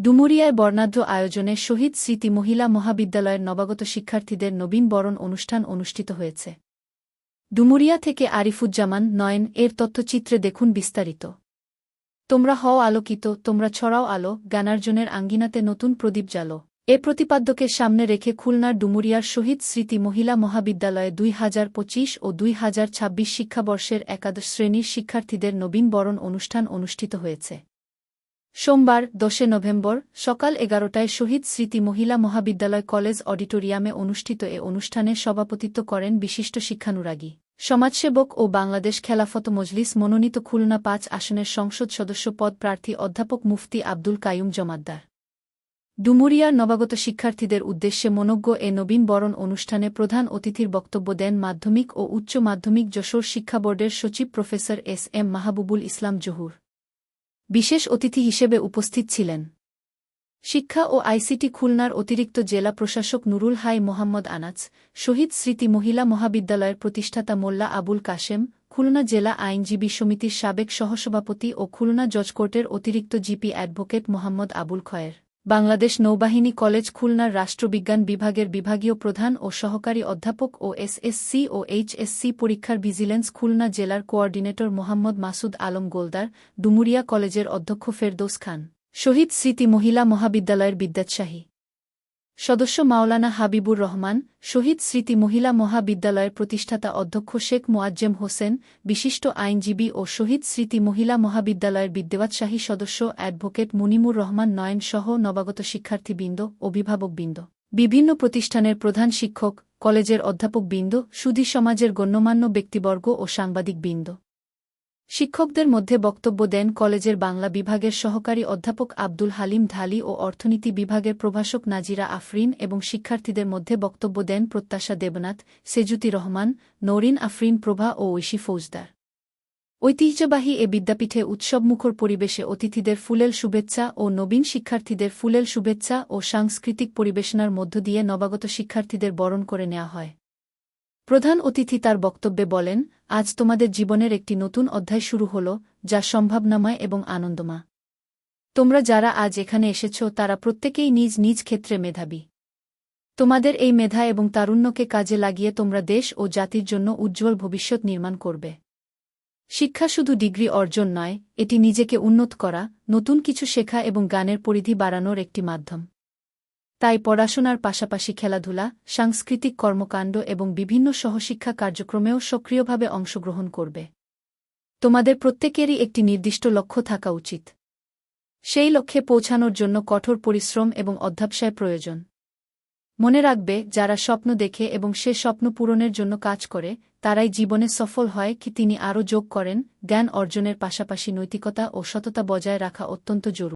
ডুমুরিয়ায় বর্ণাঢ্য আয়োজনে শহীদ স্মৃতি মহিলা মহাবিদ্যালয়ের নবাগত শিক্ষার্থীদের নবীন বরণ অনুষ্ঠান অনুষ্ঠিত হয়েছে। ডুমুরিয়া থেকে আরিফুজ্জামান নয়ন এর তথ্যচিত্রে দেখুন বিস্তারিত। তোমরা হও আলোকিত, তোমরা ছড়াও আলো, জ্ঞানার্জনের আঙ্গিনাতে নতুন প্রদীপ জ্বালো। এ প্রতিপাদ্যকে সামনে রেখে খুলনার ডুমুরিয়ার শহীদ স্মৃতি মহিলা মহাবিদ্যালয়ে ২০২৫ ও ২০২৬ শিক্ষাবর্ষের একাদশ শ্রেণীর শিক্ষার্থীদের নবীন বরণ অনুষ্ঠান অনুষ্ঠিত হয়েছে। সোমবার ১০ নভেম্বর সকাল ১১টায় শহীদ স্মৃতি মহিলা মহাবিদ্যালয় কলেজ অডিটোরিয়ামে অনুষ্ঠিত এ অনুষ্ঠানে সভাপতিত্ব করেন বিশিষ্ট শিক্ষানুরাগী, সমাজসেবক ও বাংলাদেশ খেলাফত মজলিস মনোনীত খুলনা ৫ আসনের সংসদ সদস্য পদ প্রার্থী অধ্যাপক মুফতি আব্দুল কাইয়ুম জমাদ্দার। ডুমুরিয়ার নবাগত শিক্ষার্থীদের উদ্দেশ্যে মনোজ্ঞ এ নবীন বরণ অনুষ্ঠানে প্রধান অতিথির বক্তব্য দেন মাধ্যমিক ও উচ্চ মাধ্যমিক যশোর শিক্ষা বোর্ডের সচিব প্রফেসর এস.এম. মাহবুবুল ইসলাম জহুর। বিশেষ অতিথি হিসেবে উপস্থিত ছিলেন শিক্ষা ও আইসিটি খুলনার অতিরিক্ত জেলা প্রশাসক নুরুল হাই মোহাম্মদ আনাস, শহীদ স্মৃতি মহিলা মহাবিদ্যালয়ের প্রতিষ্ঠাতা মোল্লা আবুল কাশেম, খুলনা জেলা আইনজীবী সমিতির সাবেক সহসভাপতি ও খুলনা জজ কোর্টের অতিরিক্ত জিপি অ্যাডভোকেট মোহাম্মদ আবুল খয়ের, বাংলাদেশ নৌবাহিনী কলেজ খুলনার রাষ্ট্রবিজ্ঞান বিভাগের বিভাগীয় প্রধান ও সহকারী অধ্যাপক ও এসএসসি ও এইচএসসি পরীক্ষার ভিজিলেন্স খুলনা জেলার কোঅর্ডিনেটর মোহাম্মদ মাসুদ আলম গোলদার, ডুমুরিয়া কলেজের অধ্যক্ষ ফেরদৌস খান, শহীদ স্মৃতি মহিলা মহাবিদ্যালয়ের বিদ্যাৎসাহী সদস্য মাওলানা হাবিবুর রহমান, শহীদ স্মৃতি মহিলা মহাবিদ্যালয়ের প্রতিষ্ঠাতা অধ্যক্ষ শেখ মোয়াজ্জেম হোসেন, বিশিষ্ট আইনজীবী ও শহীদ স্মৃতি মহিলা মহাবিদ্যালয়ের বিদ্যাৎসাহী সদস্য অ্যাডভোকেট মুনিমুর রহমান নয়ন সহ নবাগত শিক্ষার্থীবৃন্দ, অভিভাবকবৃন্দ, বিভিন্ন প্রতিষ্ঠানের প্রধান শিক্ষক, কলেজের অধ্যাপকবৃন্দ, সুধী সমাজের গণ্যমান্য ব্যক্তিবর্গ ও সাংবাদিকবৃন্দ। শিক্ষকদের মধ্যে বক্তব্য দেন কলেজের বাংলা বিভাগের সহকারী অধ্যাপক আব্দুল হালিম ঢালি ও অর্থনীতি বিভাগের প্রভাষক নাজিরা আফরিন এবং শিক্ষার্থীদের মধ্যে বক্তব্য দেন প্রত্যাশা দেবনাথ, সেজুতি রহমান, নৌরিন আফরিন প্রভা ও ঐশী ফৌজদার। ঐতিহ্যবাহী এ বিদ্যাপীঠে উৎসবমুখর পরিবেশে অতিথিদের ফুলেল শুভেচ্ছা ও নবীন শিক্ষার্থীদের ফুলেল শুভেচ্ছা ও সাংস্কৃতিক পরিবেশনার মধ্য দিয়ে নবাগত শিক্ষার্থীদের বরণ করে নেওয়া হয়। প্রধান অতিথি তার বক্তব্যে বলেন, আজ তোমাদের জীবনের একটি নতুন অধ্যায় শুরু হল, যা সম্ভাবনাময় এবং আনন্দময়। তোমরা যারা আজ এখানে এসেছ তারা প্রত্যেকেই নিজ নিজ ক্ষেত্রে মেধাবী। তোমাদের এই মেধা এবং তারুণ্যকে কাজে লাগিয়ে তোমরা দেশ ও জাতির জন্য উজ্জ্বল ভবিষ্যৎ নির্মাণ করবে। শিক্ষা শুধু ডিগ্রি অর্জন নয়, এটি নিজেকে উন্নত করা, নতুন কিছু শেখা এবং জ্ঞানের পরিধি বাড়ানোর একটি মাধ্যম। তাই পড়াশোনার পাশাপাশি খেলাধুলা, সাংস্কৃতিক কর্মকাণ্ড এবং বিভিন্ন সহশিক্ষা কার্যক্রমেও সক্রিয়ভাবে অংশগ্রহণ করবে। তোমাদের প্রত্যেকেরই একটি নির্দিষ্ট লক্ষ্য থাকা উচিত। সেই লক্ষ্যে পৌঁছানোর জন্য কঠোর পরিশ্রম এবং অধ্যবসায় প্রয়োজন। মনে রাখবে, যারা স্বপ্ন দেখে এবং সে স্বপ্ন পূরণের জন্য কাজ করে, তারাই জীবনে সফল হয়। তিনি আরও যোগ করেন, জ্ঞান অর্জনের পাশাপাশি নৈতিকতা ও সততা বজায় রাখা অত্যন্ত জরুরি।